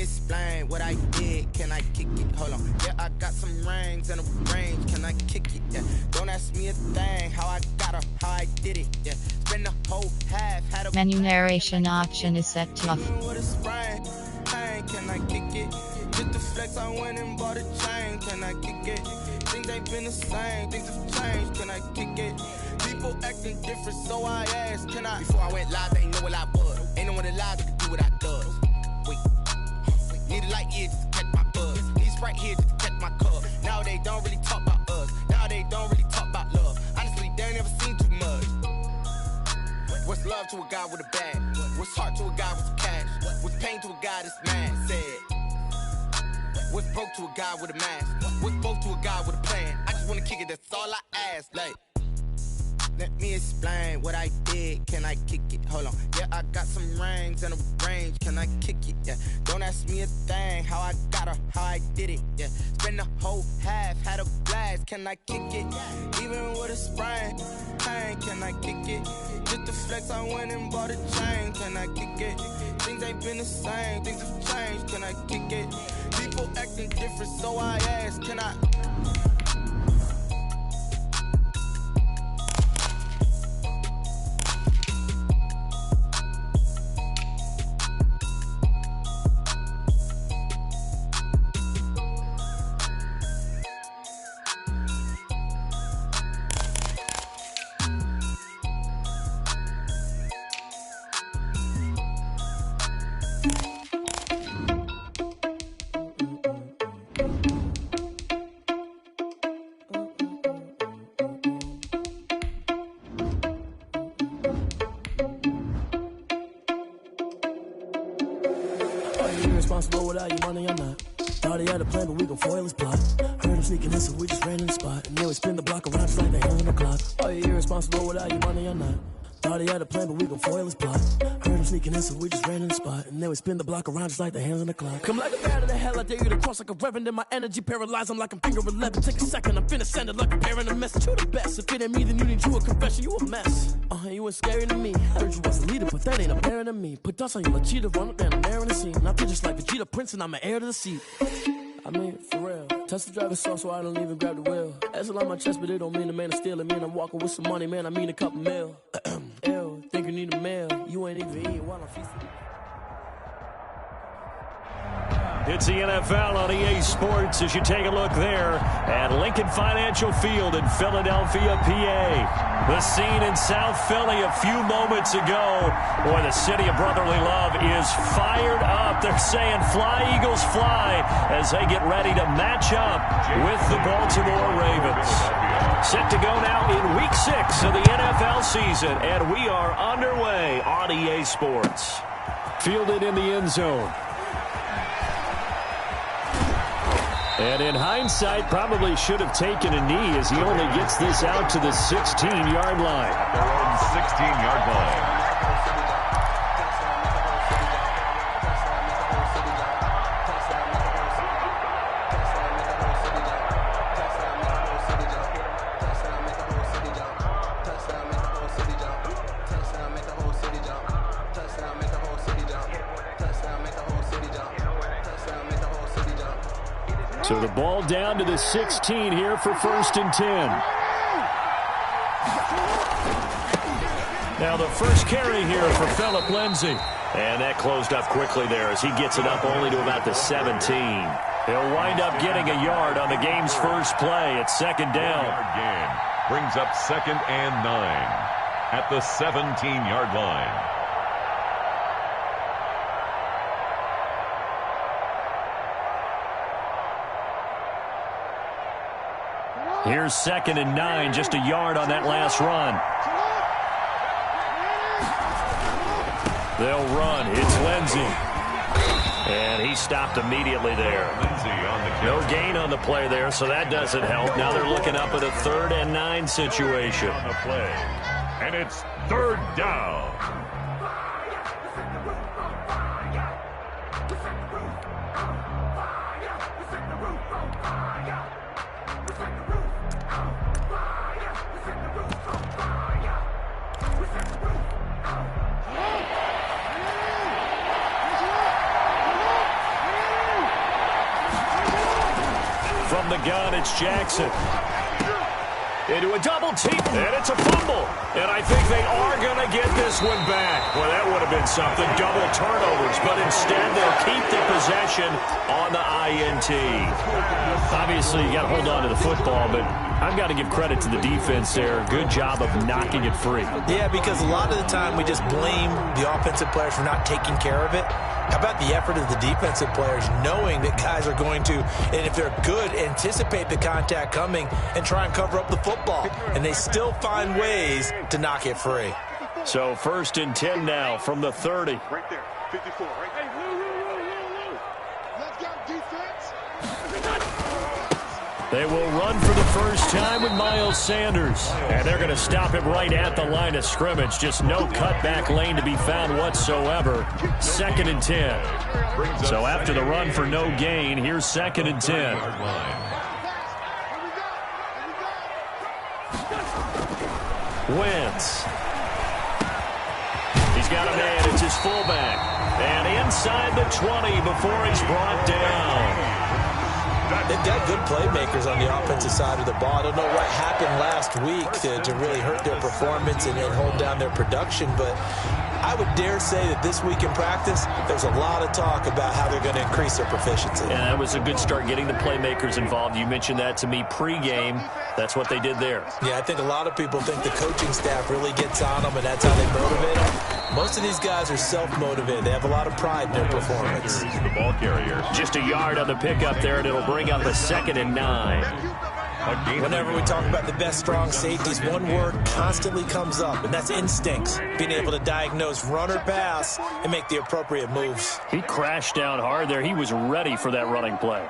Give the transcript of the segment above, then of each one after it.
explain what I did. Can I kick it? Hold on. Yeah, I got some rings and a range. Can I kick it? Yeah. Don't ask me a thing. How I got her, how I did it. Yeah. Spend the whole half. Had a menu narration option is set to off. Can I kick it? Just the flex, I went and bought a chain. Can I kick it? Things ain't been the same. Things have changed. Can I kick it? People acting different, so I asked, can I? Before I went live, they ain't know what I was. Ain't no one alive that can do what I does. Wait. Need a light here just to catch my buzz. Need Sprite here just to catch my cup. Now they don't really talk about us. Now they don't really talk about love. Honestly, they ain't never seen too much. What's love to a guy with a bag? What's heart to a guy with some cash? What's pain to a guy that's mad? Said. What's broke to a guy with a mask? What's both to a guy with a plan? I just wanna kick it, that's all I ask. Like, let me explain what I did. Can I kick it? Hold on. Yeah, I got some rings and a range. Can I kick it? Yeah. Don't ask me a thing. How I got her, how I did it. Yeah. Spend the whole half, had a blast. Can I kick it? Even with a sprain, pain. Can I kick it? Just the flex, I went and bought a chain. Can I kick it? Things ain't been the same. Things have changed. Can I kick it? People acting different, so I ask, can I? Irresponsible without your money or not. Thought he had a plan, but we gon' foil his plot. Heard him sneaking in, so we just ran in the spot. And then we spin the block around just like the hands on the clock. Are you irresponsible without your money or not? Thought he had a plan, but we gon' foil his plot. Heard him sneaking in, so we just ran in the spot. And then we spin the block around just like the hands on the clock. Come like a bat of the hell, I dare you to cross like a reverend. And my energy paralyzed, I'm like I'm finger 11. Take a second, I'm finna send it like a parent a message. You the best, if it ain't me, then you need you a confession. You a mess. You ain't scary to me. Heard you was a leader, but that ain't apparent to me. Put dust on you, like cheetah, run up down, I'm there in the scene. Not just like Vegeta Prince, and I'm an heir to the seat. I mean, for real. Touch the driver's soft, so I don't even grab the wheel. Asshole on my chest, but it don't mean the man is stealing. Man, I'm walking with some money, man, I mean a couple mil. Ew, think you need a meal. You ain't even eating while I'm feasting. It's the NFL on EA Sports as you take a look there at Lincoln Financial Field in Philadelphia, PA. The scene in South Philly a few moments ago. Boy, the city of brotherly love is fired up. They're saying fly, Eagles, fly as they get ready to match up with the Baltimore Ravens. Set to go now in Week 6 of the NFL season, and we are underway on EA Sports. Fielded in the end zone. And in hindsight, probably should have taken a knee as he only gets this out to the 16-yard line. At their own 16-yard line. So the ball down to the 16 here for 1st and 10. Now the first carry here for Phillip Lindsay. And that closed up quickly there as he gets it up only to about the 17. He'll wind up getting a yard on the game's first play at 2nd down. Gain brings up 2nd and 9 at the 17-yard line. Here's 2nd and 9, just a yard on that last run. They'll run. It's Lindsay. And he stopped immediately there. No gain on the play there, so that doesn't help. Now they're looking up at a 3rd and 9 situation. On the play. And it's 3rd down. the gun, it's Jackson. Into a double team, and it's a fumble. And I think they are going to get this one back. Well, that would have been something, double turnovers. But instead, they'll keep the possession on the INT. Obviously, you got to hold on to the football, but I've got to give credit to the defense there. Good job of knocking it free. Yeah, because a lot of the time we just blame the offensive players for not taking care of it. How about the effort of the defensive players knowing that guys are going to, and if they're good, anticipate the contact coming and try and cover up the football. And they still find ways to knock it free. So 1st and 10 now from the 30. Right there, 54, right there. Let's go, defense. They will run for the first time with Miles Sanders. And they're going to stop him right at the line of scrimmage. Just no cutback lane to be found whatsoever. 2nd and 10. So after the run for no gain, here's 2nd and 10. Wentz. He's got a man. It's his fullback. And inside the 20 before he's brought down. They've got good playmakers on the offensive side of the ball. I don't know what happened last week to really hurt their performance and hold down their production, but I would dare say that this week in practice, there's a lot of talk about how they're going to increase their proficiency. And that was a good start getting the playmakers involved. You mentioned that to me pregame. That's what they did there. Yeah, I think a lot of people think the coaching staff really gets on them, and that's how they motivate them. Most of these guys are self-motivated. They have a lot of pride in their performance. The ball carrier. Just a yard on the pickup there, and it'll bring up a 2nd and 9. Whenever we talk about the best strong safeties, one word constantly comes up, and that's instincts. Being able to diagnose run or pass and make the appropriate moves. He crashed down hard there. He was ready for that running play.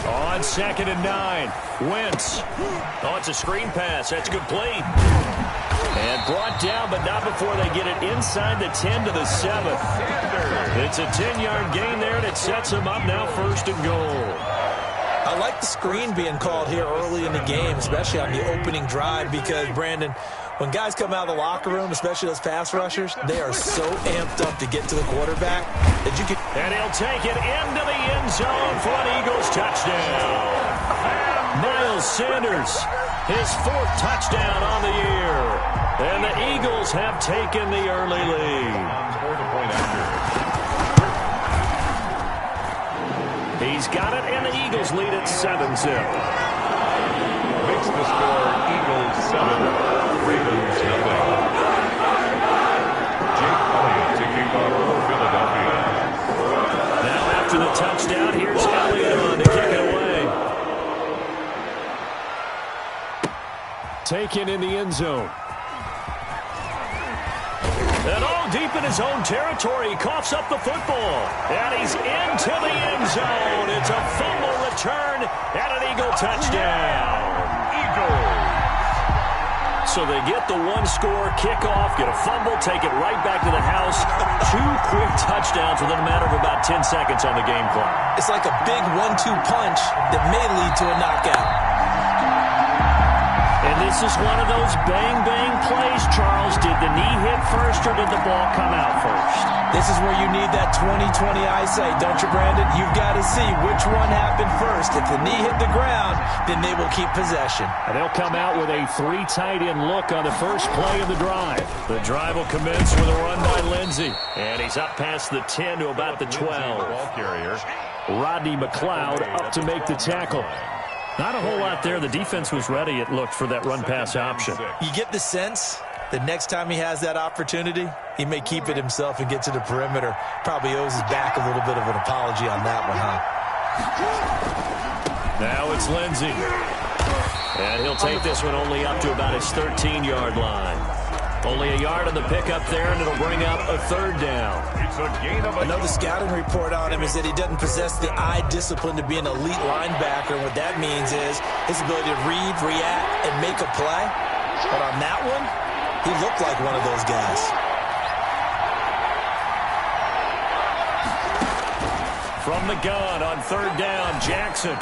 On 2nd and 9, Wentz. Oh, it's a screen pass. That's complete. And brought down, but not before they get it inside the 10 to the 7. It's a 10-yard gain there, and it sets them up now 1st and goal. I like the screen being called here early in the game, especially on the opening drive, because, Brandon, when guys come out of the locker room, especially those pass rushers, they are so amped up to get to the quarterback that you can... And he'll take it into the end zone for an Eagles touchdown. Miles Sanders, his 4th touchdown on the year. And the Eagles have taken the early lead. He's got it, and the Eagles lead at 7-0. Makes the score Eagles 7, Ravens nothing. Jake Elliott to kick off for Philadelphia. Now after the touchdown, here's Elliott on to kick it away. Taken in the end zone. And all deep in his own territory, he coughs up the football. And he's into the end zone. It's a fumble return and an Eagle touchdown. Eagles. So they get the one-score kickoff, get a fumble, take it right back to the house. 2 quick touchdowns within a matter of about 10 seconds on the game clock. It's like a big 1-2 punch that may lead to a knockout. And this is one of those bang-bang plays, Charles. Did the knee hit first or did the ball come out first? This is where you need that 20/20 eyesight, don't you, Brandon? You've got to see which one happened first. If the knee hit the ground, then they will keep possession. And they'll come out with a 3 tight end look on the first play of the drive. The drive will commence with a run by Lindsey. And he's up past the 10 to about the 12. Ball carrier. Rodney McLeod up to make the tackle. Not a whole lot there. The defense was ready, it looked, for that run-pass option. You get the sense that next time he has that opportunity, he may keep it himself and get to the perimeter. Probably owes his back a little bit of an apology on that one, huh? Now it's Lindsey. And he'll take this one only up to about his 13-yard line. Only a yard on the pickup there, and it'll bring up a 3rd down. It's a gain of a... I know the scouting report on him is that he doesn't possess the eye discipline to be an elite linebacker. What that means is his ability to read, react, and make a play. But on that one, he looked like one of those guys. From the gun on 3rd down, Jackson.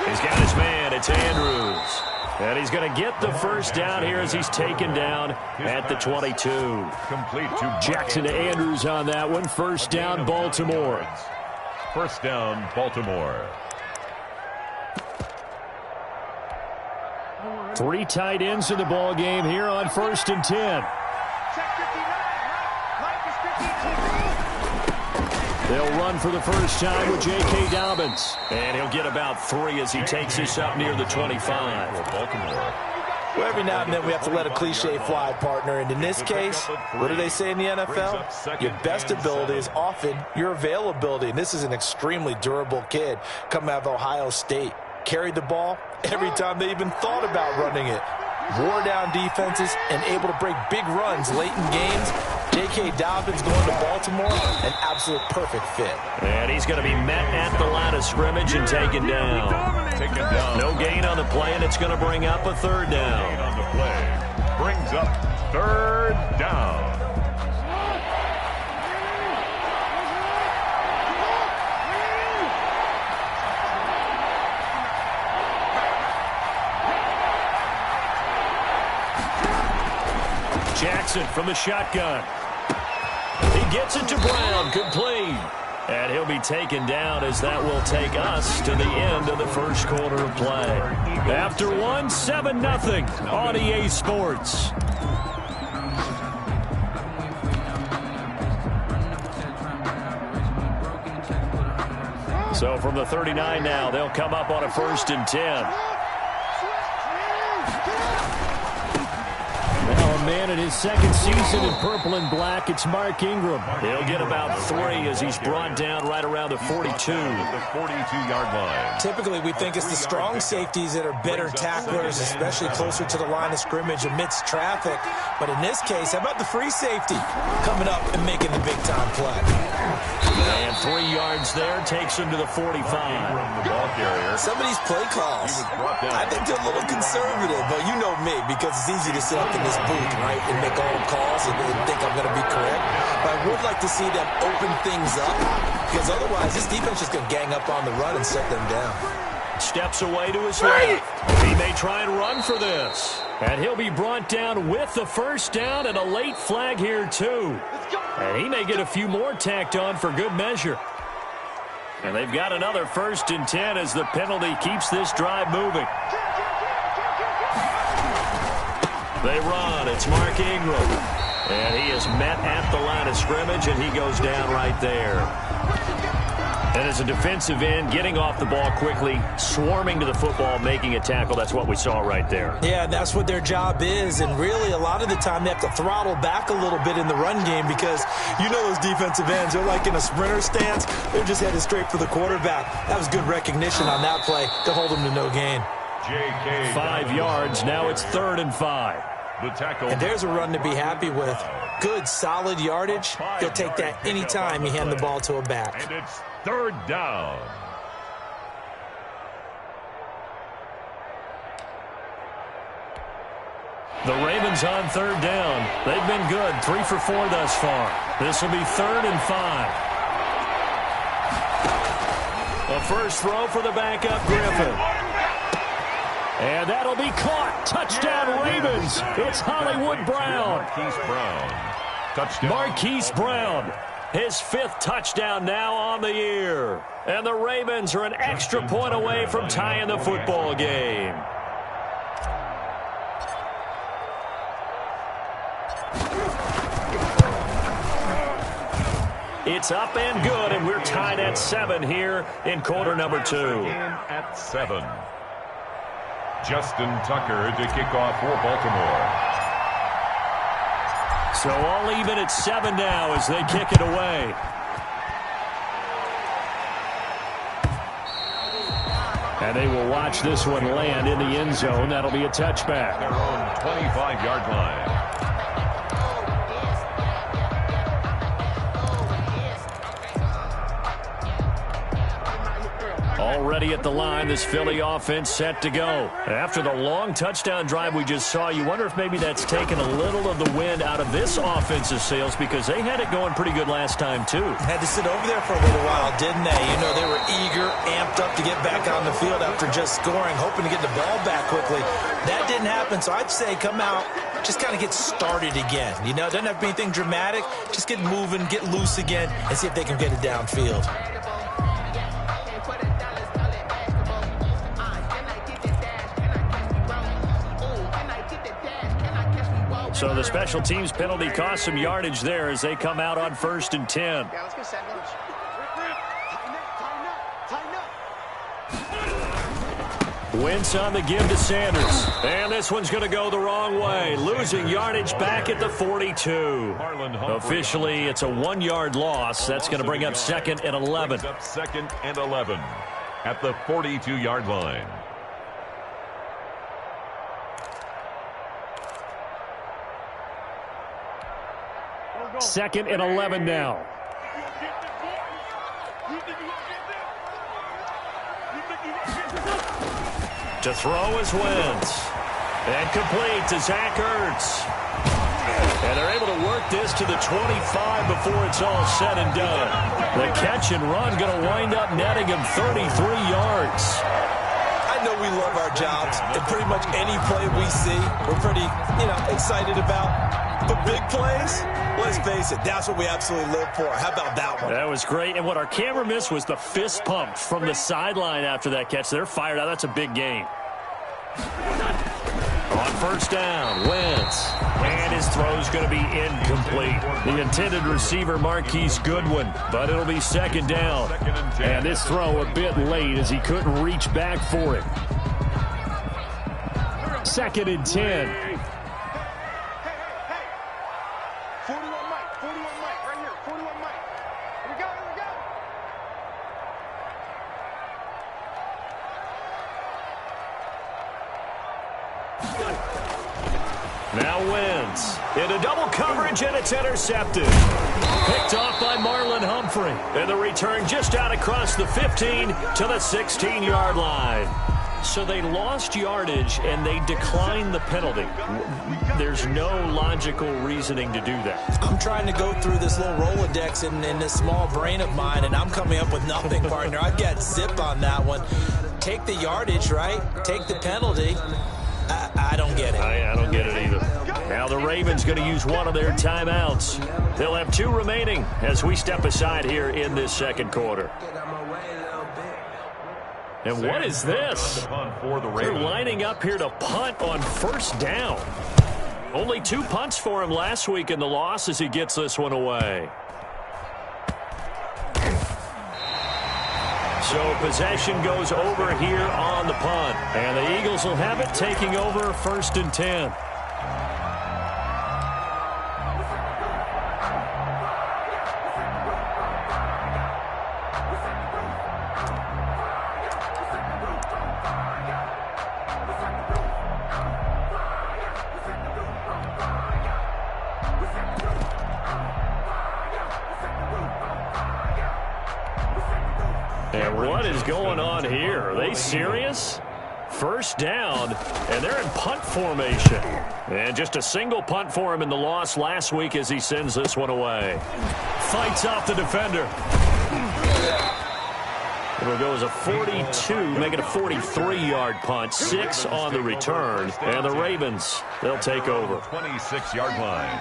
He's got his man. It's Andrews. And he's going to get the first down here as he's taken down at the 22. Complete to Jackson to Andrews on that one. First down, Baltimore. First down, Baltimore. 3 tight ends in the ball game here on 1st and 10. They'll run for the first time with J.K. Dobbins. And he'll get about 3 as he takes this up near the 25. For Baltimore. Well, every now and then we have to let a cliche fly, partner. And in this case, what do they say in the NFL? Your best ability is often your availability. And this is an extremely durable kid coming out of Ohio State. Carried the ball every time they even thought about running it. Wore down defenses and able to break big runs late in games. J.K. Dobbins going to Baltimore, an absolute perfect fit. And he's going to be met at the line of scrimmage and taken down. No gain on the play, and it's going to bring up a 3rd down. Gain on the play. Brings up 3rd down. Jackson from the shotgun. He gets it to Brown, complete. And he'll be taken down as that will take us to the end of the first quarter of play. After 1, 7-0 on EA Sports. So from the 39 now, they'll come up on a 1st and 10. Now a man in his 2nd season in purple and black, it's Mark Ingram. He'll get about 3 as he's brought down right around the 42. The 42-yard line. Typically, we think it's the strong safeties that are better tacklers, especially closer to the line of scrimmage amidst traffic. But in this case, how about the free safety coming up and making the big-time play? And 3 yards there takes him to the 45. The ball carrier. Some of these play calls, I think they're a little conservative, but you know me, because it's easy to sit up in this booth, right, and make all the calls and think I'm going to be correct. But I would like to see them open things up, because otherwise this defense is going to gang up on the run and set them down. Steps away to his left. He may try and run for this. And he'll be brought down with the 1st down and a late flag here, too. And he may get a few more tacked on for good measure. And they've got another 1st and 10 as the penalty keeps this drive moving. They run. It's Mark Ingram. And he is met at the line of scrimmage, and he goes down right there. And as a defensive end, getting off the ball quickly, swarming to the football, making a tackle, that's what we saw right there. Yeah, that's what their job is, and really a lot of the time they have to throttle back a little bit in the run game because you know those defensive ends, they're like in a sprinter stance. They're just headed straight for the quarterback. That was good recognition on that play to hold them to no gain. 5 yards, now it's 3rd and 5. The tackle. And there's a run to be happy with. Good, solid yardage. He'll take that anytime you hand the ball to a back. And it's 3rd down. The Ravens on 3rd down. They've been good, 3 for 4 thus far. This will be 3rd and 5. A first throw for the backup, Griffin. And that'll be caught. Touchdown, Ravens. It's Hollywood Brown. Marquise Brown. Touchdown. Marquise Brown. His 5th touchdown now on the year. And the Ravens are an extra point away from tying the football game. It's up and good, and we're tied at 7 here in quarter number 2. At 7. Justin Tucker to kick off for Baltimore. So all even at 7 now as they kick it away. And they will watch this one land in the end zone. That'll be a touchback. Their own 25-yard line. Already at the line, this Philly offense set to go. After the long touchdown drive we just saw, you wonder if maybe that's taken a little of the wind out of this offensive sails because they had it going pretty good last time, too. Had to sit over there for a little while, didn't they? You know, they were eager, amped up to get back on the field after just scoring, hoping to get the ball back quickly. That didn't happen, so I'd say come out, just kind of get started again. You know, doesn't have to be anything dramatic. Just get moving, get loose again, and see if they can get it downfield. So the special teams penalty cost some yardage there as they come out on 1st and 10. Yeah, let's get set lunch. Tighten up. Wentz on the give to Sanders. And this one's going to go the wrong way. Losing yardage back at the 42. Officially, it's a 1-yard loss. That's going to bring up 2nd and 11. Up 2nd and 11 at the 42-yard line. Second and 11 now. To throw is Wentz. And complete to Zach Ertz. And they're able to work this to the 25 before it's all said and done. The catch and run going to wind up netting him 33 yards. I know we love our jobs, and pretty much any play we see, we're pretty, excited about. But big plays, let's face it, that's what we absolutely live for. How about that one? That was great. And what our camera missed was the fist pump from the sideline after that catch. They're fired out. That's a big game. On 1st down, Wentz. And his throw's going to be incomplete. The intended receiver, Marquise Goodwin. But it'll be 2nd down. And this throw a bit late as he couldn't reach back for it. 2nd and 10. 41 Mike, right here, 41 Mike. Here we go. Now Wentz into double coverage, and it's intercepted. Picked off by Marlon Humphrey. And the return just out across the 15 to the 16-yard line. So they lost yardage, and they declined the penalty. There's no logical reasoning to do that. I'm trying to go through this little Rolodex in this small brain of mine, and I'm coming up with nothing, partner. I've got zip on that one. Take the yardage, right? Take the penalty. I don't get it. I don't get it either. Now the Ravens going to use one of their timeouts. They'll have 2 remaining as we step aside here in this 2nd quarter. And what is this? They're lining up here to punt on 1st down. Only 2 punts for him last week in the loss as he gets this one away. So possession goes over here on the punt. And the Eagles will have it, taking over 1st and 10. And what is going on here? Are they serious? 1st down, and they're in punt formation. And just a single punt for him in the loss last week as he sends this one away. Fights off the defender. It'll go as a 42, make it a 43-yard punt, 6 on the return. And the Ravens, they'll take over. 26-yard line.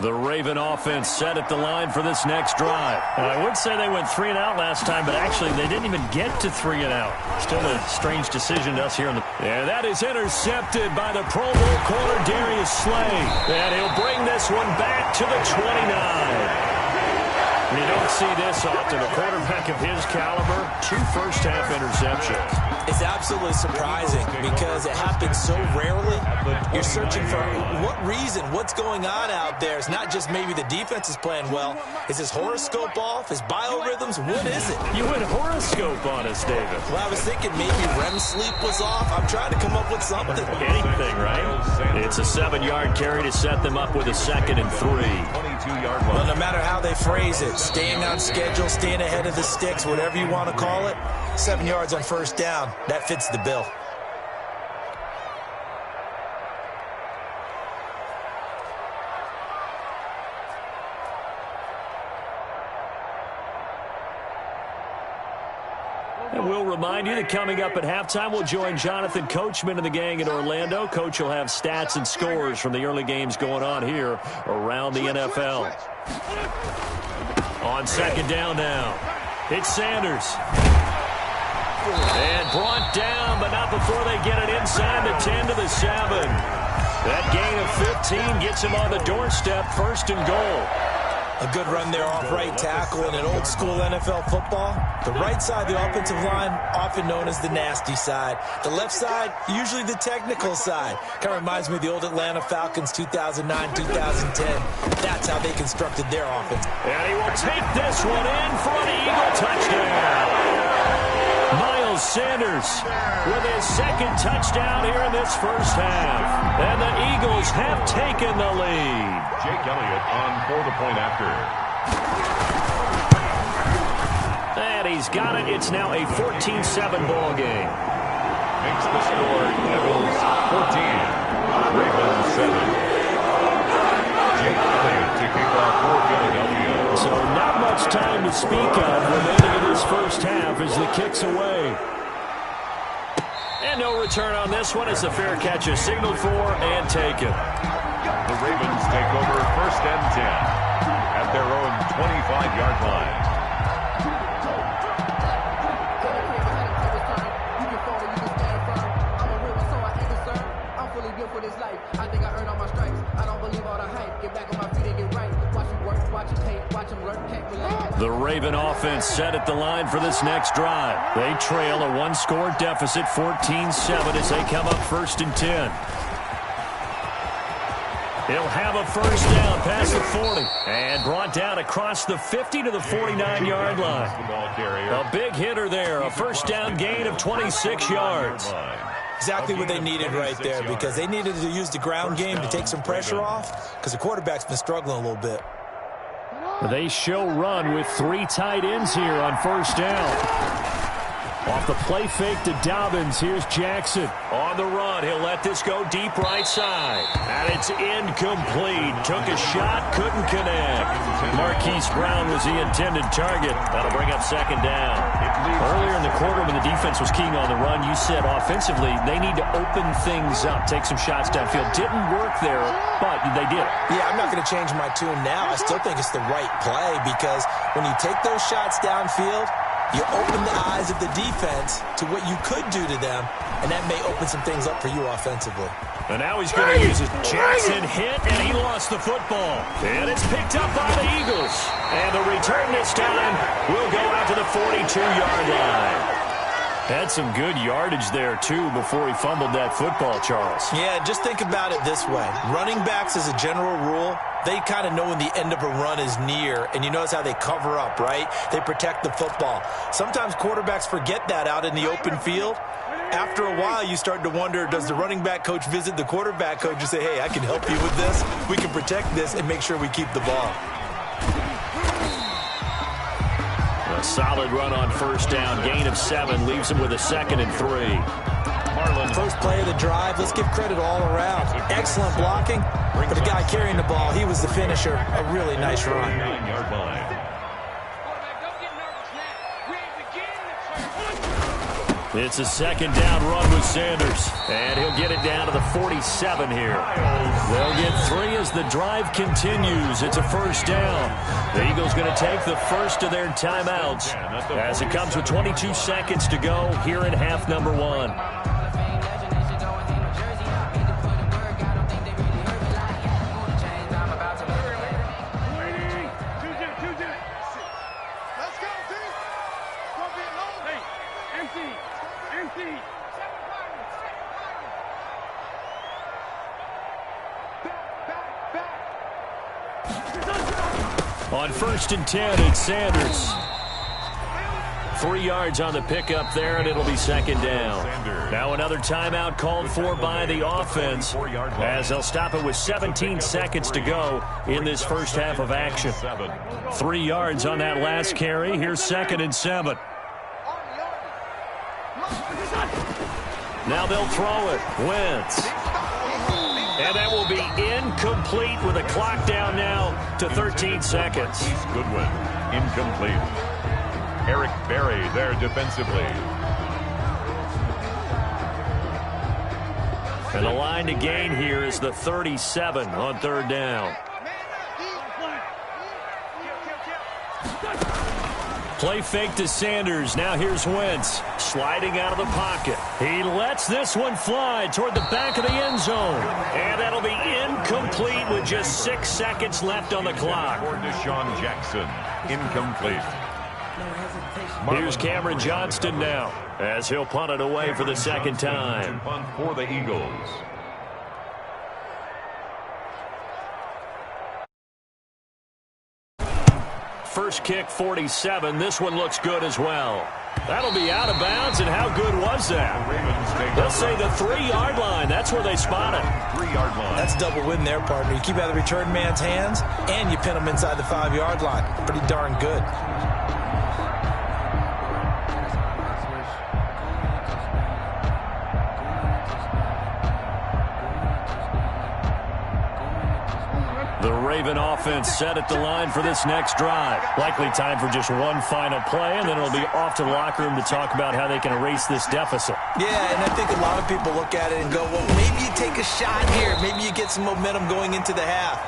The Raven offense set at the line for this next drive. I would say they went 3 and out last time, but actually they didn't even get to 3 and out. Still a strange decision to us here. And that is intercepted by the Pro Bowl corner Darius Slay. And he'll bring this one back to the 29. You don't see this often. A quarterback of his caliber, 2 first-half interceptions. It's absolutely surprising because it happens so rarely. You're searching for what reason, what's going on out there. It's not just maybe the defense is playing well. Is his horoscope off? His biorhythms? What is it? You went horoscope on us, David. Well, I was thinking maybe REM sleep was off. I'm trying to come up with something. Anything, right? It's a 7-yard carry to set them up with a 2nd and 3. 22-yard line. Well, no matter how they phrase it, staying on schedule, staying ahead of the sticks, whatever you want to call it, 7 yards on 1st down. That fits the bill. And we'll remind you that coming up at halftime, we'll join Jonathan Coachman and the gang in Orlando. Coach will have stats and scores from the early games going on here around the NFL. On 2nd down now, it's Sanders. And brought down, but not before they get it inside the 10 to the 7. That gain of 15 gets him on the doorstep, 1st and goal. A good run there off right tackle in an old-school NFL football. The right side of the offensive line, often known as the nasty side. The left side, usually the technical side. Kind of reminds me of the old Atlanta Falcons 2009-2010. That's how they constructed their offense. And he will take this one in for an Eagle touchdown. Miles Sanders with his 2nd touchdown here in this first half. And the Eagles have taken the lead. Jake Elliott on for the point after. And he's got it. It's now a 14-7 ball game. Makes the score Eagles 14, Ravens 7. Jake Elliott to kick off for Philadelphia. So not much time to speak of remaining in this first half as the kick's away. And no return on this one as the fair catch is signaled for and taken. The Ravens take over 1st and 10 at their own 25-yard line. The Raven offense set at the line for this next drive. They trail a 1-score deficit, 14-7, as they come up 1st and 10. He'll have a first down past the 40 and brought down across the 50 to the 49-yard line. A big hitter there, a first down gain of 26 yards. Exactly what they needed right there, because they needed to use the ground game to take some pressure off, because the quarterback's been struggling a little bit. They show run with 3 tight ends here on first down. Off the play fake to Dobbins, here's Jackson. On the run, he'll let this go deep right side. And it's incomplete. Took a shot, couldn't connect. Marquise Brown was the intended target. That'll bring up 2nd down. Earlier in the quarter when the defense was keying on the run, you said offensively they need to open things up, take some shots downfield. Didn't work there, but they did. Yeah, I'm not going to change my tune now. I still think it's the right play, because when you take those shots downfield, you open the eyes of the defense to what you could do to them, and that may open some things up for you offensively. And now he's going to use a Jackson hit, and he lost the football. And it's picked up by the Eagles. And the return this time will go out to the 42-yard line. Had some good yardage there, too, before he fumbled that football, Charles. Yeah, just think about it this way. Running backs, as a general rule, they kind of know when the end of a run is near, and you notice how they cover up, right? They protect the football. Sometimes quarterbacks forget that out in the open field. After a while, you start to wonder, does the running back coach visit the quarterback coach and say, hey, I can help you with this. We can protect this and make sure we keep the ball. A solid run on first down. Gain of 7 leaves him with a 2nd and 3. First play of the drive, let's give credit all around. Excellent blocking. For the guy carrying the ball, he was the finisher. A really nice run. 9-yard line. It's a 2nd down run with Sanders. And he'll get it down to the 47 here. They'll get 3 as the drive continues. It's a first down. The Eagles going to take the first of their timeouts as it comes with 22 seconds to go here in half number 1. On 1st and 10, it's Sanders. 3 yards on the pickup there, and it'll be 2nd down. Now another timeout called for by the offense as they'll stop it with 17 seconds to go in this first half of action. 3 yards on that last carry. Here's 2nd and 7. Now they'll throw it. Wentz. And that will be incomplete with the clock down now to 13 seconds. Goodwin, incomplete. Eric Berry there defensively. And the line to gain here is the 37 on 3rd down. Play fake to Sanders. Now here's Wentz. Sliding out of the pocket. He lets this one fly toward the back of the end zone. And that'll be incomplete with just 6 seconds left on the clock. For Deshaun Jackson. Incomplete. Here's Cameron Johnston now, as he'll punt it away for the second time. Punt for the Eagles. First kick, 47. This one looks good as well. That'll be out of bounds, and how good was that? They'll say the 3-yard line. That's where they spot it. 3-yard line. That's double win there, partner. You keep out of the return man's hands, and you pin him inside the 5-yard line. Pretty darn good. The Raven offense set at the line for this next drive. Likely time for just one final play, and then it'll be off to the locker room to talk about how they can erase this deficit. Yeah, and I think a lot of people look at it and go, well, maybe you take a shot here. Maybe you get some momentum going into the half.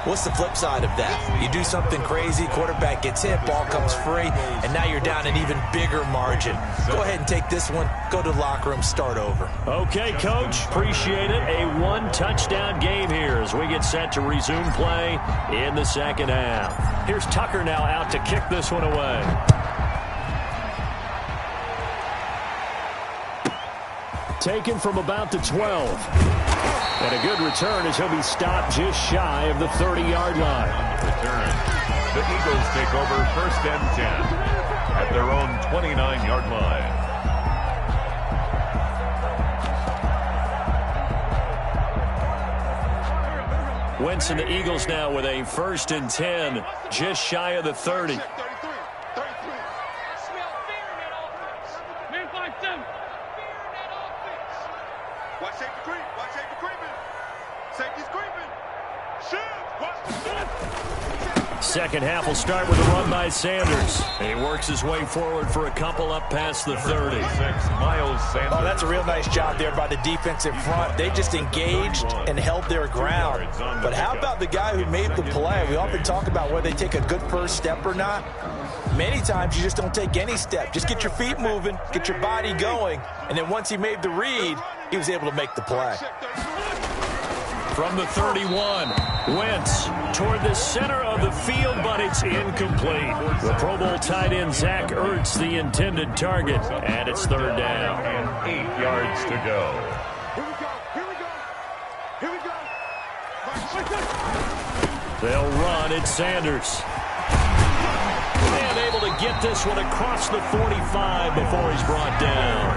What's the flip side of that? You do something crazy, quarterback gets hit, ball comes free, and now you're down an even bigger margin. Go ahead and take this one, go to the locker room, start over. Okay, Coach, appreciate it. A 1-touchdown game here as we get set to resume play in the second half. Here's Tucker now out to kick this one away. Taken from about the 12. And a good return as he'll be stopped just shy of the 30-yard line. Return. The Eagles take over 1st and 10 at their own 29-yard line. Wentz and the Eagles now with a 1st and 10, just shy of the 30. Second half will start with a run by Sanders. He works his way forward for a couple up past the 30. Miles Sanders. Oh, that's a real nice job there by the defensive front. They just engaged and held their ground. But how about the guy who made the play? We often talk about whether they take a good first step or not. Many times you just don't take any step. Just get your feet moving, get your body going, and then once he made the read, he was able to make the play. From the 31, Wentz toward the center of the field, but it's incomplete. The Pro Bowl tight end Zach Ertz, the intended target, and it's 3rd down. And 8 yards to go. Here we go. They'll run. It's Sanders. And able to get this one across the 45 before he's brought down.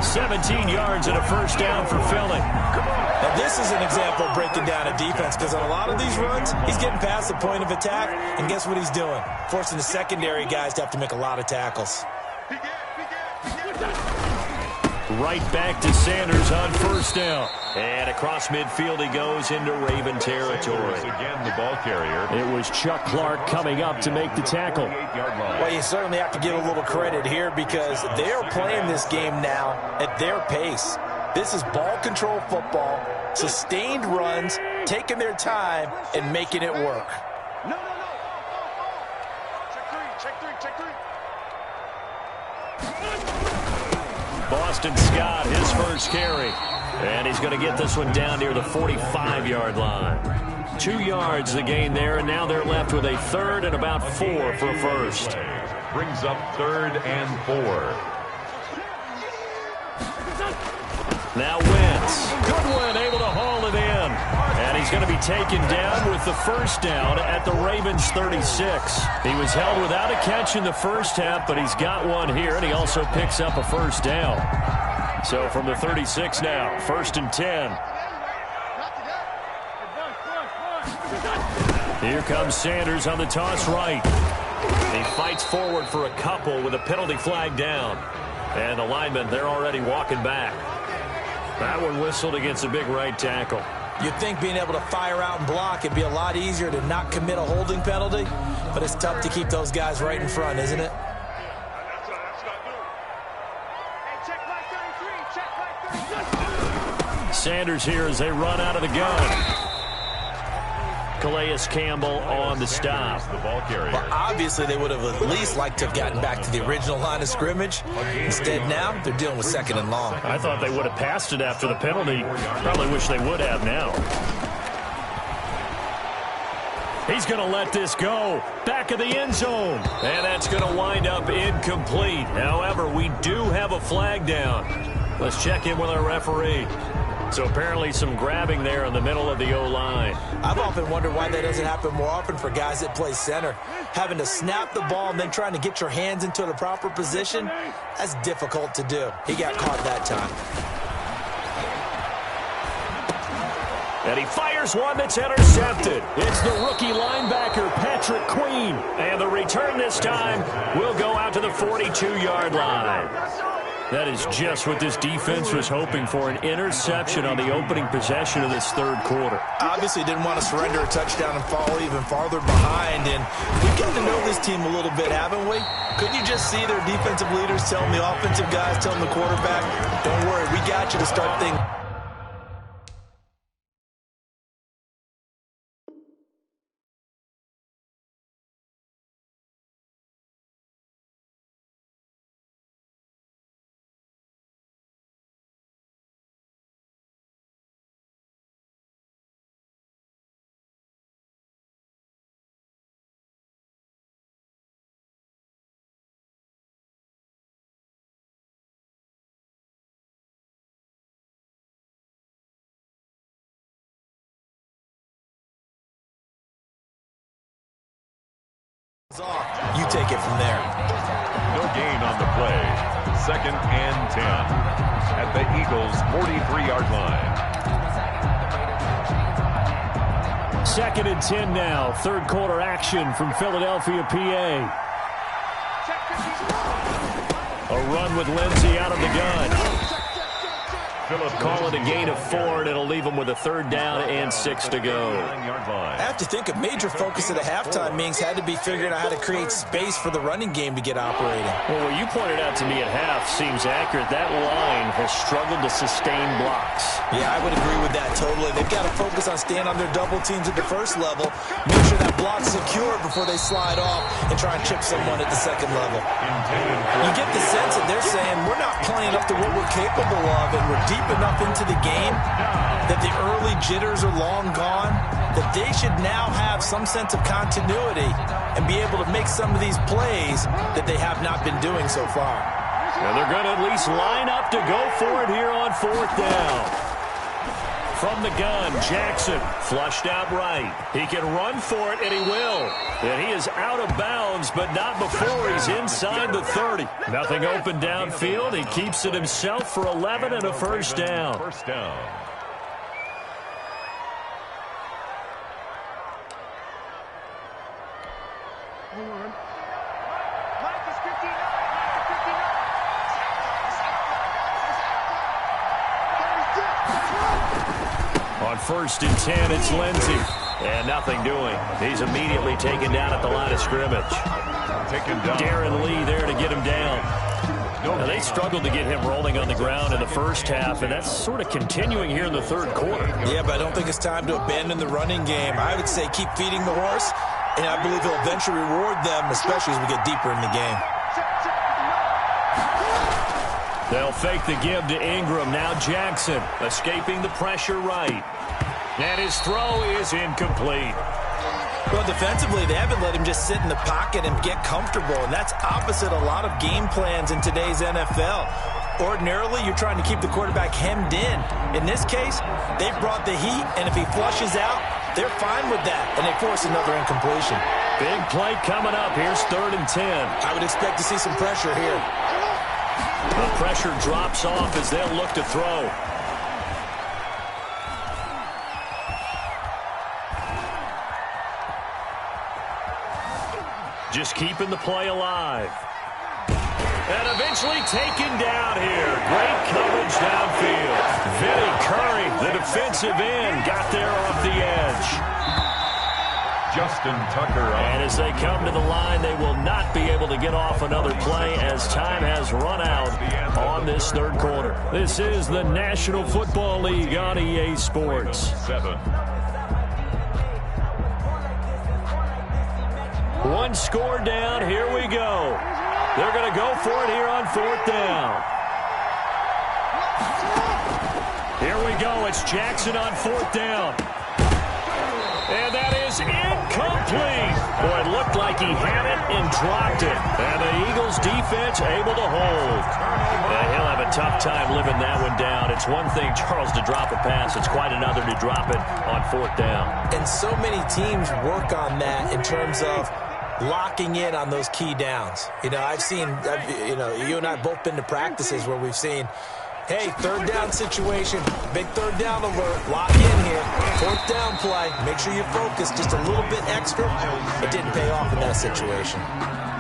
17 yards and a 1st down for Philly. Now this is an example of breaking down a defense, because on a lot of these runs, he's getting past the point of attack, and guess what he's doing? Forcing the secondary guys to have to make a lot of tackles. Right back to Sanders on 1st down. And across midfield he goes into Raven territory. Again, the ball carrier. It was Chuck Clark coming up to make the tackle. Well, you certainly have to give a little credit here, because they are playing this game now at their pace. This is ball control football, sustained runs, taking their time, and making it work. No. Check three. Boston Scott, his first carry. And he's going to get this one down near the 45-yard line. 2 yards the gain there, and now they're left with a 3rd and about 4 for a 1st. Brings up 3rd and 4. Now Wentz. Good one, able to haul it in. And he's going to be taken down with the 1st down at the Ravens 36. He was held without a catch in the first half, but he's got one here, and he also picks up a 1st down. So from the 36 now, 1st and 10. Here comes Sanders on the toss right. He fights forward for a couple with a penalty flag down. And the linemen, they're already walking back. That one whistled against a big right tackle. You'd think being able to fire out and block it'd be a lot easier to not commit a holding penalty, but it's tough to keep those guys right in front, isn't it? Sanders here as they run out of the gun. Calais Campbell on the stop. The ball carrier. Well, obviously, they would have at least liked to have gotten back to the original line of scrimmage. Instead, now they're dealing with 2nd and long. I thought they would have passed it after the penalty. Probably wish they would have now. He's going to let this go. Back of the end zone. And that's going to wind up incomplete. However, we do have a flag down. Let's check in with our referee. So apparently some grabbing there in the middle of the O-line. I've often wondered why that doesn't happen more often for guys that play center. Having to snap the ball and then trying to get your hands into the proper position, that's difficult to do. He got caught that time. And he fires one that's intercepted. It's the rookie linebacker, Patrick Queen. And the return this time will go out to the 42-yard line. That is just what this defense was hoping for, an interception on the opening possession of this third quarter. Obviously didn't want to surrender a touchdown and fall even farther behind. And we've gotten to know this team a little bit, haven't we? Couldn't you just see their defensive leaders telling the offensive guys, telling the quarterback, don't worry, we got you to start things. You take it from there. No gain on the play. 2nd and 10 at the Eagles' 43-yard line. 2nd and 10 now. Third quarter action from Philadelphia, PA. A run with Lindsey out of the gun. Call it a gain of 4, and it'll leave them with a 3rd down and 6 to go. I have to think a major focus of the halftime meetings had to be figuring out how to create space for the running game to get operating. Well, what you pointed out to me at half seems accurate. That line has struggled to sustain blocks. Yeah, I would agree with that totally. They've got to focus on staying on their double teams at the first level, make sure that block's secure before they slide off and try and chip someone at the 2nd level. You get the sense that they're saying we're not playing up to what we're capable of, and we're deep enough into the game that the early jitters are long gone, that they should now have some sense of continuity and be able to make some of these plays that they have not been doing so far. And they're going to at least line up to go for it here on 4th down. From the gun, Jackson flushed out right. He can run for it, and he will. And he is out of bounds, but not before he's inside the 30. Nothing open downfield. He keeps it himself for 11 and a 1st down. First down. On 1st and 10, it's Lindsey. And nothing doing. He's immediately taken down at the line of scrimmage. Taken down. Darren Lee there to get him down. Now, they struggled to get him rolling on the ground in the first half, and that's sort of continuing here in the third quarter. Yeah, but I don't think it's time to abandon the running game. I would say keep feeding the horse, and I believe he'll eventually reward them, especially as we get deeper in the game. They'll fake the give to Ingram. Now Jackson escaping the pressure right. And his throw is incomplete. Well, defensively, they haven't let him just sit in the pocket and get comfortable, and that's opposite a lot of game plans in today's NFL. Ordinarily, you're trying to keep the quarterback hemmed in. In this case, they've brought the heat, and if he flushes out, they're fine with that, and they force another incompletion. Big play coming up. Here's 3rd and 10. I would expect to see some pressure here. The pressure drops off as they'll look to throw. Just keeping the play alive. And eventually taken down here. Great coverage downfield. Vinny Curry, the defensive end, got there off the edge. Justin Tucker. And as they come to the line, they will not be able to get off another play as time has run out on this third quarter. This is the National Football League on EA Sports. 7. One score down. Here we go. They're going to go for it here on 4th down. Here we go. It's Jackson on 4th down. And that is incomplete. Boy, it looked like he had it and dropped it. And the Eagles defense able to hold. He'll have a tough time living that one down. It's one thing, Charles, to drop a pass. It's quite another to drop it on 4th down. And so many teams work on that in terms of locking in on those key downs. You know, you and I both been to practices where we've seen, hey, 3rd down situation, big 3rd down alert, lock in here, 4th down play, make sure you focus just a little bit extra. It didn't pay off in that situation.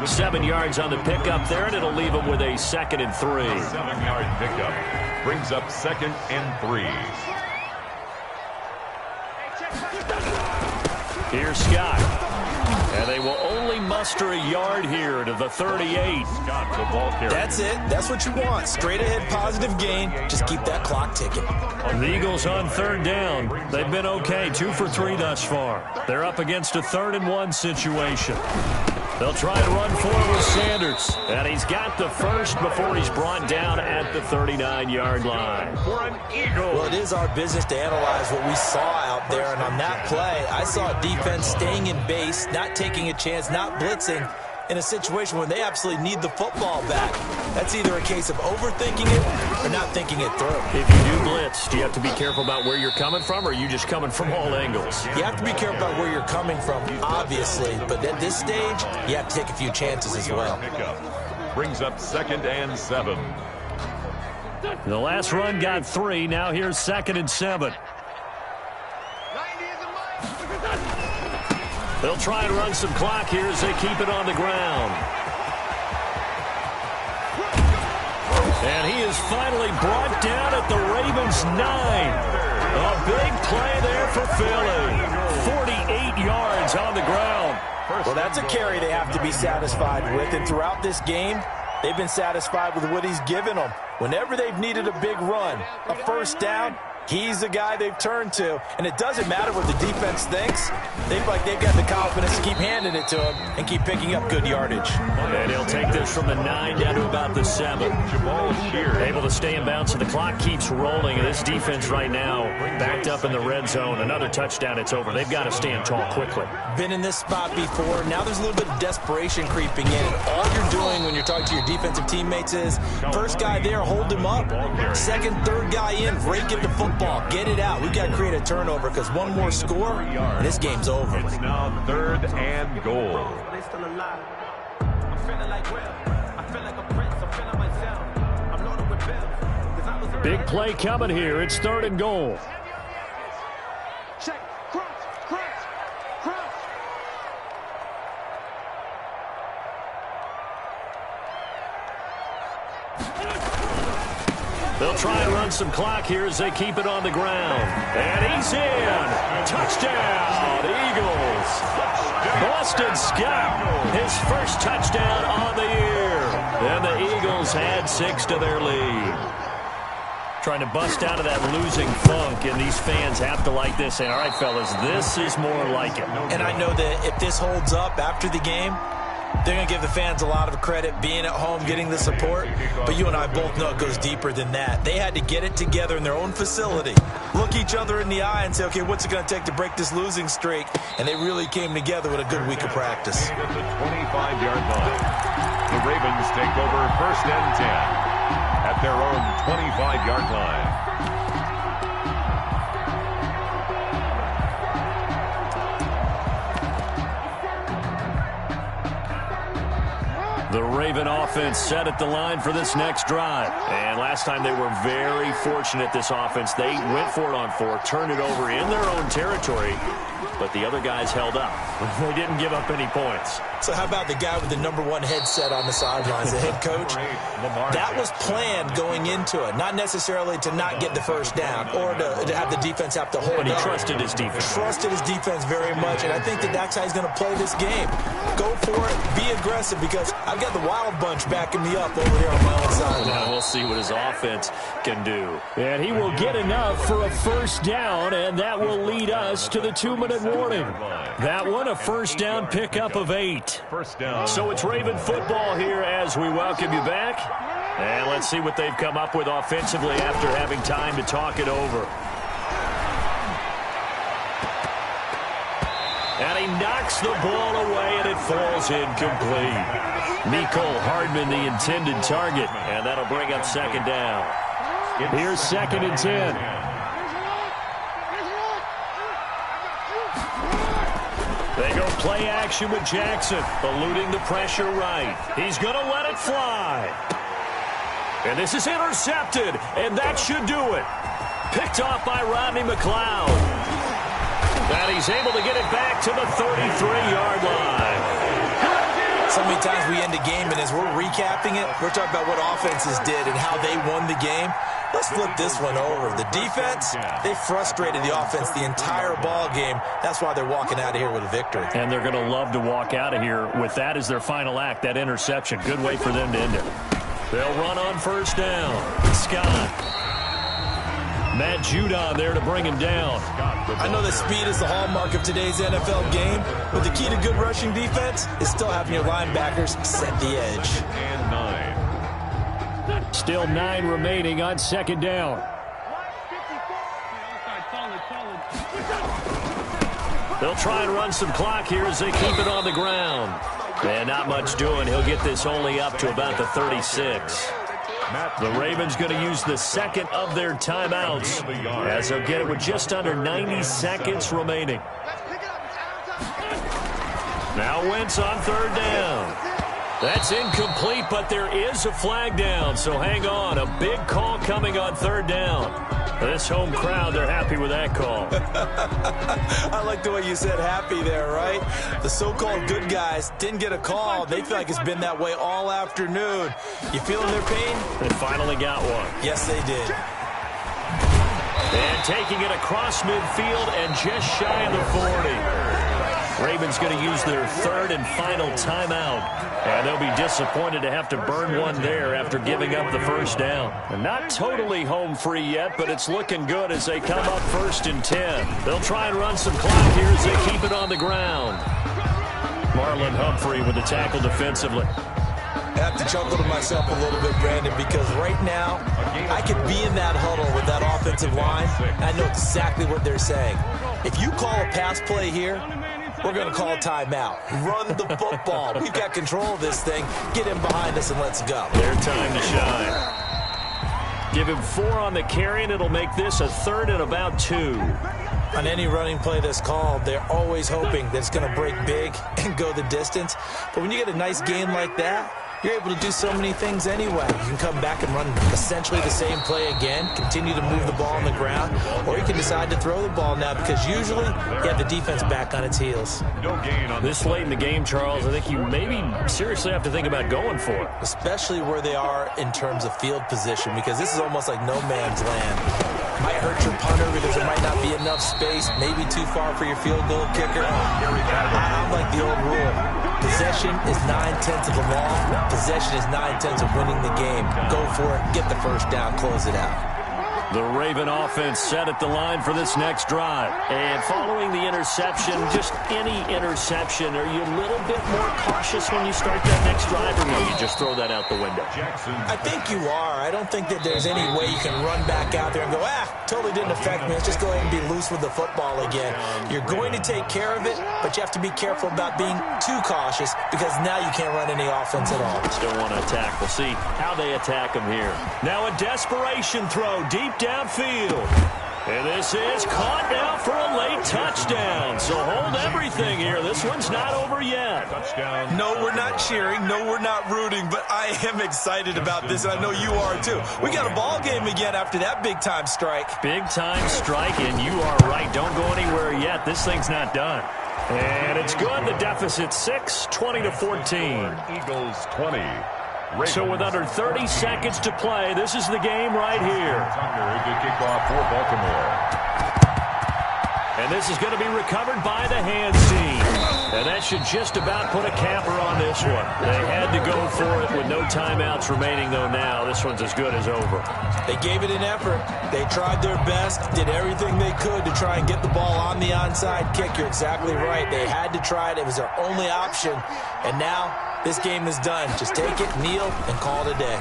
7 yards on the pickup there, and it'll leave them with a 2nd and 3. 7-yard pickup brings up 2nd and 3. Here's Scott. And they will only muster a yard here to the 38. Scott, the ball carrier. That's it. That's what you want. Straight ahead positive gain. Just keep that clock ticking. The Eagles on 3rd down. They've been okay. 2 for 3 thus far. They're up against a 3rd and 1 situation. They'll try to run forward with Sanders. And he's got the first before he's brought down at the 39-yard line. For an Eagle. Well, it is our business to analyze what we saw out there. And on that play, I saw defense staying in base, not taking a chance, not blitzing in a situation where they absolutely need the football back. That's either a case of overthinking it or not thinking it through. If you do blitz, do you have to be careful about where you're coming from, or are you just coming from all angles? You have to be careful about where you're coming from, obviously. But at this stage, you have to take a few chances as well. Brings up 2nd and 7. The last run got 3. Now here's 2nd and 7. They'll try and run some clock here as they keep it on the ground. And he is finally brought down at the Ravens' 9. A big play there for Philly. 48 yards on the ground. Well, that's a carry they have to be satisfied with. And throughout this game, they've been satisfied with what he's given them. Whenever they've needed a big run, a 1st down, he's the guy they've turned to. And it doesn't matter what the defense thinks. They've got the confidence to keep handing it to him and keep picking up good yardage. And he'll take this from the 9 down to about the 7. Able to stay in bounds, so the clock keeps rolling. And this defense right now backed up in the red zone. Another touchdown, it's over. They've got to stand tall quickly. Been in this spot before. Now there's a little bit of desperation creeping in. All you're doing when you're talking to your defensive teammates is, first guy there, hold him up. 2nd, 3rd guy in, break it to football. Get it out. We've got to create a turnover because one more score, and this game's over. It's now 3rd and goal. Big play coming here. It's 3rd and goal. Check. Cross. They'll try and run some clock here as they keep it on the ground. And he's in. Touchdown, Eagles. Boston Scott, his first touchdown on the year. And the Eagles add 6 to their lead. Trying to bust out of that losing funk, and these fans have to like this. And all right, fellas, this is more like it. And I know that if this holds up after the game, they're going to give the fans a lot of credit being at home, getting the support. But you and I both know it goes deeper than that. They had to get it together in their own facility, look each other in the eye and say, okay, what's it going to take to break this losing streak? And they really came together with a good week of practice. At the 25-yard line, the Ravens take over 1st and 10 at their own 25-yard line. The Raven offense set at the line for this next drive. And last time they were very fortunate, this offense. They went for it on 4, turned it over in their own territory, but the other guys held up. They didn't give up any points. So how about the guy with the #1 headset on the sidelines, the head coach? That was planned going into it, not necessarily to not get the first down or to have the defense have to hold up. But he trusted his defense. Trusted his defense very much, and I think that's how he's going to play this game. Go for it, be aggressive, because I've got the Wild Bunch backing me up over here on my own side. Now we'll see what his offense can do. And he will get enough for a first down, and that will lead us to the 2-minute warning. That one, a first down pickup of 8. First down. So it's Raven football here as we welcome you back. And let's see what they've come up with offensively after having time to talk it over. And he knocks the ball away, and it falls incomplete. Mecole Hardman, the intended target, and that'll bring up second down. Here's 2nd and 10. They go play action with Jackson, eluding the pressure right. He's going to let it fly. And this is intercepted, and that should do it. Picked off by Rodney McLeod. And he's able to get it back to the 33-yard line. So many times we end a game, and as we're recapping it, we're talking about what offenses did and how they won the game. Let's flip this one over. The defense, they frustrated the offense the entire ball game. That's why they're walking out of here with a victory. And they're going to love to walk out of here with that as their final act, that interception. Good way for them to end it. They'll run on first down. Scott. Matt Judon there to bring him down. I know that speed is the hallmark of today's NFL game, but the key to good rushing defense is still having your linebackers set the edge. And 9. Still 9 remaining on second down. They'll try and run some clock here as they keep it on the ground. And not much doing. He'll get this only up to about the 36. The Ravens going to use the second of their timeouts as they'll get it with just under 90 seconds remaining. Now Wentz on third down. That's incomplete, but there is a flag down, so hang on. A big call coming on third down. This home crowd, they're happy with that call. I like the way you said happy there, right? The so-called good guys didn't get a call. They feel like it's been that way all afternoon. You feeling their pain? They finally got one. Yes, they did. And taking it across midfield and just shy of the 40. Ravens going to use their third and final timeout. And they'll be disappointed to have to burn one there after giving up the first down. And not totally home free yet, but it's looking good as they come up 1st and 10. They'll try and run some clock here as they keep it on the ground. Marlon Humphrey with the tackle defensively. I have to chuckle to myself a little bit, Brandon, because right now I could be in that huddle with that offensive line. I know exactly what they're saying. If you call a pass play here, we're going to call a timeout. Run the football. We've got control of this thing. Get him behind us and let's go. Their time to shine. Give him 4 on the carry, and it'll make this a 3rd and about 2. On any running play that's called, they're always hoping that it's going to break big and go the distance. But when you get a nice game like that, you're able to do so many things anyway. You can come back and run essentially the same play again, continue to move the ball on the ground, or you can decide to throw the ball now because usually you have the defense back on its heels. No gain on this late in the game, Charles. I think you maybe seriously have to think about going for it. Especially where they are in terms of field position, because this is almost like no man's land. Might hurt your punter because there might not be enough space, maybe too far for your field goal kicker. I'm like the old rule. Possession is 9/10 of the law. Possession is 9/10 of winning the game. Go for it, get the first down, close it out. The Raven offense set at the line for this next drive. And following the interception, just any interception, are you a little bit more cautious when you start that next drive, or no, you just throw that out the window? I think you are. I don't think that there's any way you can run back out there and go, totally didn't affect me. Let's just go ahead and be loose with the football again. You're going to take care of it, but you have to be careful about being too cautious because now you can't run any offense at all. Still want to attack. We'll see how they attack them here. Now a desperation throw deep downfield. And this is caught now for a late touchdown. So hold everything here. This one's not over yet. touchdown. No, we're not cheering. No, we're not rooting. But I am excited about this, and I know you are too. We got a ball game again after that big-time strike. Big-time strike, and you are right. Don't go anywhere yet. This thing's not done. And it's good. The deficit 6, 20-14. Eagles 20. So with under 30 seconds to play, this is the game right here. Tucker, the kickoff for Baltimore. And this is going to be recovered by the hands team. And And that should just about put a capper on this one. They had to go for it with no timeouts remaining, though now. This one's as good as over. They gave it an effort. They tried their best, did everything they could to try and get the ball on the onside kick. You're exactly right. They had to try it. It was their only option. And now this game is done. Just take it, kneel, and call it a day.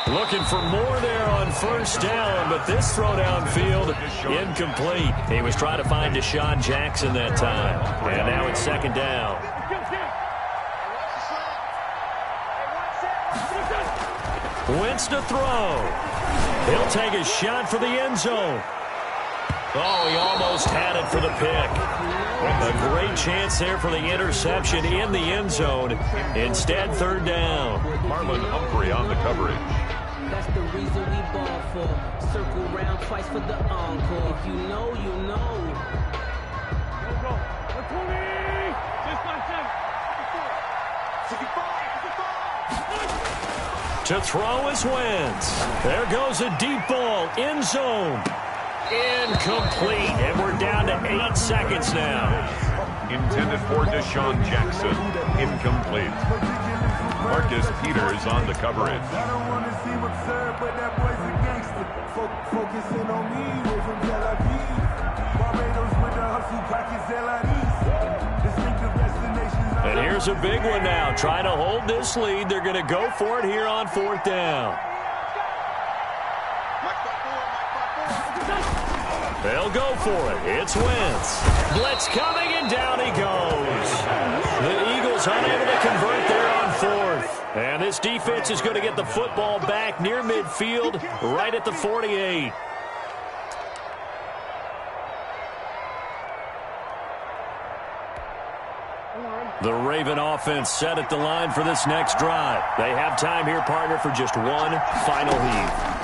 Looking for more there on first down, but this throw downfield, incomplete. He was trying to find Deshaun Jackson that time. And now it's second down. Wentz to throw. He'll take a shot for the end zone. Oh, he almost had it for the pick. A great chance there for the interception in the end zone. Instead, third down. Marlon Humphrey on the coverage. That's the reason we ball for. Circle round twice for the encore. If you know, you know. To throw is Wentz. There goes a deep ball. End zone. Incomplete. And we're down to 8 seconds now. Intended for Deshaun Jackson. Incomplete. Marcus Peters on the coverage. I don't want to seem absurd, but that boy's a gangster. Focusing on me, way from Tel Aviv. Barbados with the hustle, pockets LIDs. Distinctive destinations. And here's a big one now. Trying to hold this lead. They're going to go for it here on fourth down. They'll go for it. It's Wentz. Blitz coming, and down he goes. The Eagles unable to convert there on fourth. And this defense is going to get the football back near midfield, right at the 48. The Raven offense set at the line for this next drive. They have time here, partner, for just one final heave.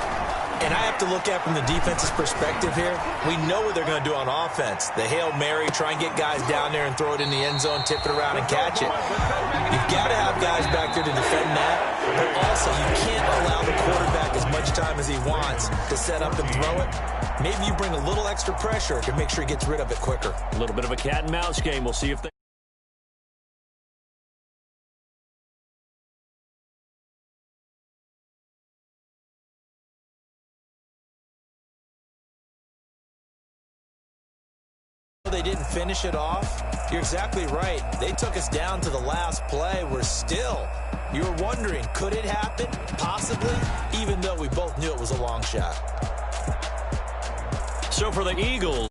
And I have to look at from the defense's perspective here. We know what they're going to do on offense. The Hail Mary, try and get guys down there and throw it in the end zone, tip it around and catch it. You've got to have guys back there to defend that. But also, you can't allow the quarterback as much time as he wants to set up and throw it. Maybe you bring a little extra pressure to make sure he gets rid of it quicker. A little bit of a cat and mouse game. We'll see if they... They didn't finish it off. You're exactly right. They took us down to the last play. We're still, you were wondering, could it happen? Possibly, even though we both knew it was a long shot. So for the Eagles,